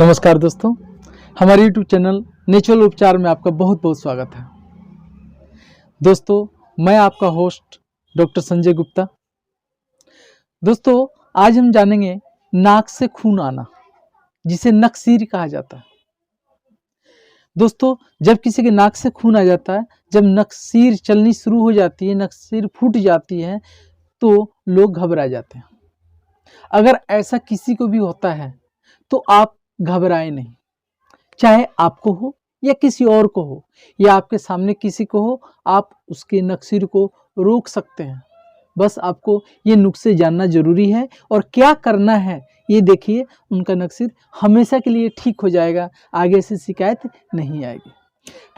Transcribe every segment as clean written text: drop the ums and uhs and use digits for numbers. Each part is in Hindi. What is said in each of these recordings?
नमस्कार दोस्तों, हमारे YouTube चैनल नेचुरल उपचार में आपका बहुत बहुत स्वागत है। दोस्तों, मैं आपका होस्ट डॉक्टर संजय गुप्ता। दोस्तों, आज हम जानेंगे नाक से खून आना, जिसे नकसीर कहा जाता है। दोस्तों, जब किसी के नाक से खून आ जाता है, जब नकसीर चलनी शुरू हो जाती है, नकसीर फूट जाती है, तो लोग घबरा जाते हैं। अगर ऐसा किसी को भी होता है तो आप घबराए नहीं, चाहे आपको हो या किसी और को हो या आपके सामने किसी को हो, आप उसके नकसीर को रोक सकते हैं। बस आपको ये नुस्खे जानना जरूरी है और क्या करना है ये देखिए, उनका नकसीर हमेशा के लिए ठीक हो जाएगा, आगे से शिकायत नहीं आएगी।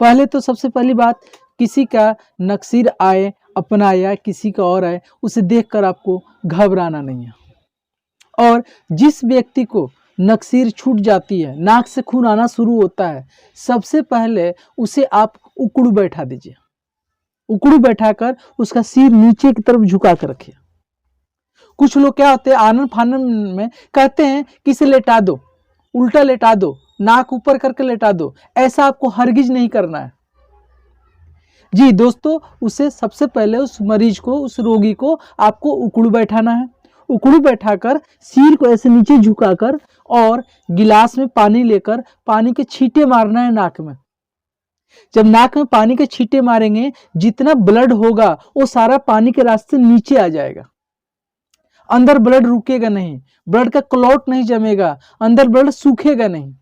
पहले तो सबसे पहली बात, किसी का नकसीर आए, अपना या किसी का और आए, उसे देखकर आपको घबराना नहीं है। और जिस व्यक्ति को नकसीर छूट जाती है, नाक से खून आना शुरू होता है, सबसे पहले उसे आप उकड़ू बैठा दीजिए। उकड़ू बैठाकर उसका सिर नीचे की तरफ झुका कर रखिए। कुछ लोग क्या होते हैं, आनन फानन में कहते हैं कि इसे लेटा दो, उल्टा लेटा दो, नाक ऊपर करके लेटा दो। ऐसा आपको हरगिज नहीं करना है। जी दोस्तों, उसे सबसे पहले उस मरीज को, उस रोगी को आपको उकड़ू बैठाना है। उकड़ू बैठाकर सिर को ऐसे नीचे झुकाकर और गिलास में पानी लेकर पानी के छींटे मारना है नाक में। जब नाक में पानी के छींटे मारेंगे, जितना ब्लड होगा वो सारा पानी के रास्ते नीचे आ जाएगा। अंदर ब्लड रुकेगा नहीं, ब्लड का क्लॉट नहीं जमेगा, अंदर ब्लड सूखेगा नहीं।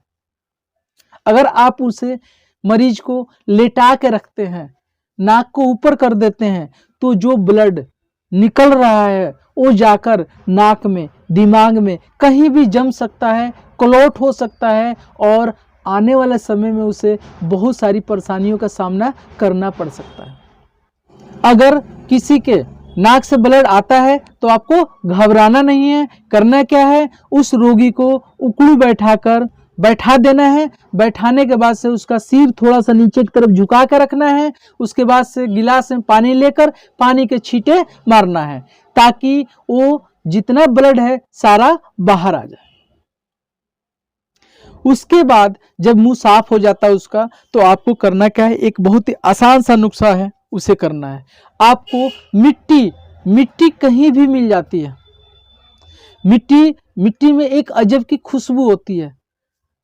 अगर आप उसे मरीज को लेटा के रखते हैं, नाक को ऊपर कर देते हैं, तो जो ब्लड निकल रहा है वो जाकर नाक में, दिमाग में कहीं भी जम सकता है, क्लॉट हो सकता है और आने वाले समय में उसे बहुत सारी परेशानियों का सामना करना पड़ सकता है। अगर किसी के नाक से ब्लड आता है तो आपको घबराना नहीं है। करना क्या है, उस रोगी को उकड़ू बैठा देना है। बैठाने के बाद से उसका सिर थोड़ा सा नीचे की तरफ झुका कर रखना है। उसके बाद से गिलास में पानी लेकर पानी के छींटे मारना है, ताकि वो जितना ब्लड है सारा बाहर आ जाए। उसके बाद जब मुंह साफ हो जाता है उसका, तो आपको करना क्या है, एक बहुत ही आसान सा नुस्खा है, उसे करना है। आपको मिट्टी कहीं भी मिल जाती है। मिट्टी में एक अजब की खुशबू होती है।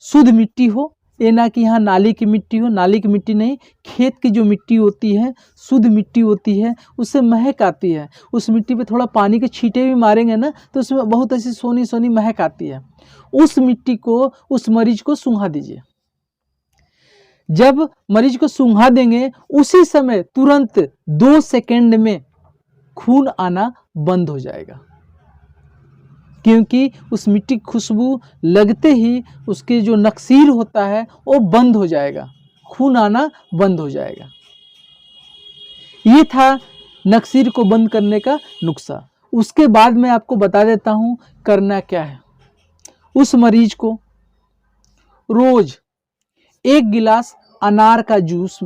शुद्ध मिट्टी हो, ये ना कि यहाँ नाली की मिट्टी हो, नाली की मिट्टी नहीं, खेत की जो मिट्टी होती है, शुद्ध मिट्टी होती है, उससे महक आती है। उस मिट्टी पे थोड़ा पानी के छींटे भी मारेंगे ना, तो उसमें बहुत ऐसी सोनी सोनी महक आती है। उस मिट्टी को उस मरीज को सूंघा दीजिए। जब मरीज को सूंघा देंगे, उसी समय तुरंत 2 सेकंड में खून आना बंद हो जाएगा, क्योंकि उस मिट्टी की खुशबू लगते ही उसके जो नकसीर होता है वो बंद हो जाएगा, खून आना बंद हो जाएगा। ये था नकसीर को बंद करने का नुस्खा। उसके बाद मैं आपको बता देता हूं करना क्या है। उस मरीज को रोज 1 गिलास अनार का जूस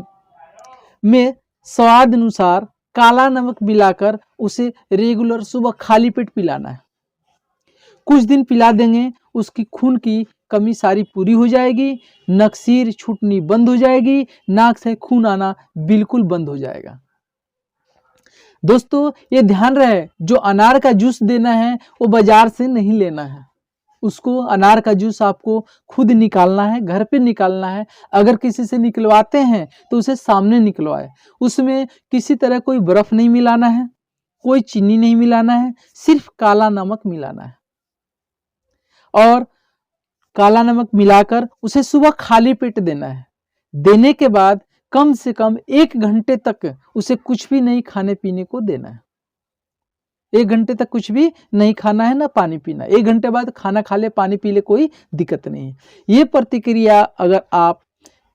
में स्वाद अनुसार काला नमक मिलाकर उसे रेगुलर सुबह खाली पेट पिलाना है। कुछ दिन पिला देंगे, उसकी खून की कमी सारी पूरी हो जाएगी, नकसीर छूटनी बंद हो जाएगी, नाक से खून आना बिल्कुल बंद हो जाएगा। दोस्तों, ये ध्यान रहे, जो अनार का जूस देना है वो बाजार से नहीं लेना है। उसको अनार का जूस आपको खुद निकालना है, घर पे निकालना है। अगर किसी से निकलवाते हैं तो उसे सामने निकलवाए। उसमें किसी तरह कोई बर्फ नहीं मिलाना है, कोई चीनी नहीं मिलाना है, सिर्फ काला नमक मिलाना है। और काला नमक मिलाकर उसे सुबह खाली पेट देना है। देने के बाद कम से कम 1 घंटे तक उसे कुछ भी नहीं खाने पीने को देना है। 1 घंटे तक कुछ भी नहीं खाना है, ना पानी पीना। 1 घंटे बाद खाना खा ले, पानी पी ले, कोई दिक्कत नहीं है। ये प्रतिक्रिया अगर आप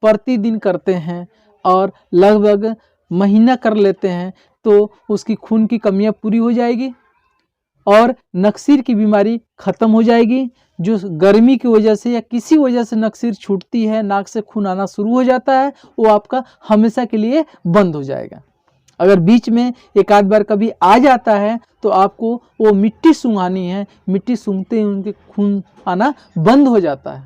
प्रतिदिन करते हैं और लगभग महीना कर लेते हैं, तो उसकी खून की कमियां पूरी हो जाएगी और नकसीर की बीमारी खत्म हो जाएगी। जो गर्मी की वजह से या किसी वजह से नकसीर छूटती है, नाक से खून आना शुरू हो जाता है, वो आपका हमेशा के लिए बंद हो जाएगा। अगर बीच में एक आध बार कभी आ जाता है तो आपको वो मिट्टी सूंघानी है। मिट्टी सूंघते ही उनके खून आना बंद हो जाता है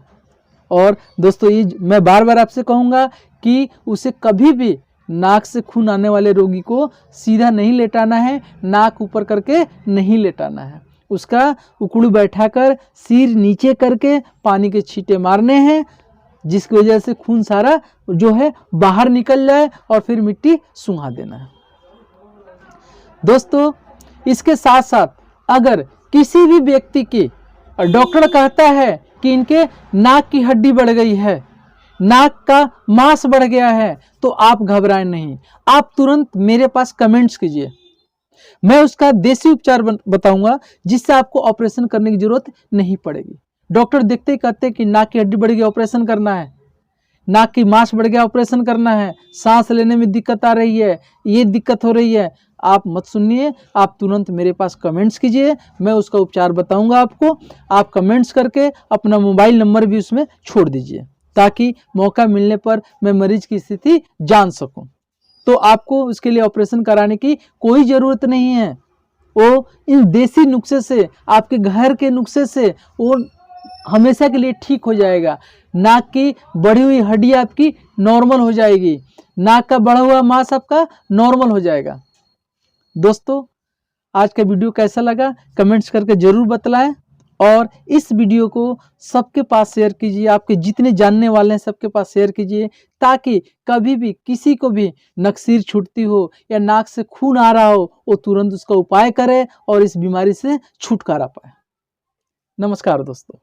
और दोस्तों ये मैं बार बार आपसे कहूँगा कि उसे कभी भी नाक से खून आने वाले रोगी को सीधा नहीं लेटाना है, नाक ऊपर करके नहीं लेटाना है। उसका उकड़ू बैठाकर सिर नीचे करके पानी के छींटे मारने हैं, जिसकी वजह से खून सारा जो है बाहर निकल जाए और फिर मिट्टी सूंघा देना है। दोस्तों इसके साथ साथ अगर किसी भी व्यक्ति की डॉक्टर कहता है कि इनके नाक की हड्डी बढ़ गई है, नाक का मांस बढ़ गया है, तो आप घबराएं नहीं, आप तुरंत मेरे पास कमेंट्स कीजिए। मैं उसका देसी उपचार बताऊंगा जिससे आपको ऑपरेशन करने की जरूरत नहीं पड़ेगी। डॉक्टर देखते ही कहते हैं कि नाक की हड्डी बढ़ गई, ऑपरेशन करना है, नाक की मांस बढ़ गया, ऑपरेशन करना है, सांस लेने में दिक्कत आ रही है, ये दिक्कत हो रही है। आप मत सुनिए, आप तुरंत मेरे पास कमेंट्स कीजिए, मैं उसका उपचार बताऊंगा आपको। आप कमेंट्स करके अपना मोबाइल नंबर भी उसमें छोड़ दीजिए ताकि मौका मिलने पर मैं मरीज की स्थिति जान सकूं। तो आपको उसके लिए ऑपरेशन कराने की कोई ज़रूरत नहीं है। वो इन देसी नुस्खे से, आपके घर के नुस्खे से वो हमेशा के लिए ठीक हो जाएगा। नाक की बढ़ी हुई हड्डी आपकी नॉर्मल हो जाएगी, नाक का बढ़ा हुआ मांस आपका नॉर्मल हो जाएगा। दोस्तों आज का वीडियो कैसा लगा कमेंट्स करके ज़रूर बतलाएं और इस वीडियो को सबके पास शेयर कीजिए, आपके जितने जानने वाले हैं सबके पास शेयर कीजिए ताकि कभी भी किसी को भी नकसीर छूटती हो या नाक से खून आ रहा हो वो तुरंत उसका उपाय करे और इस बीमारी से छुटकारा पाए। नमस्कार दोस्तों।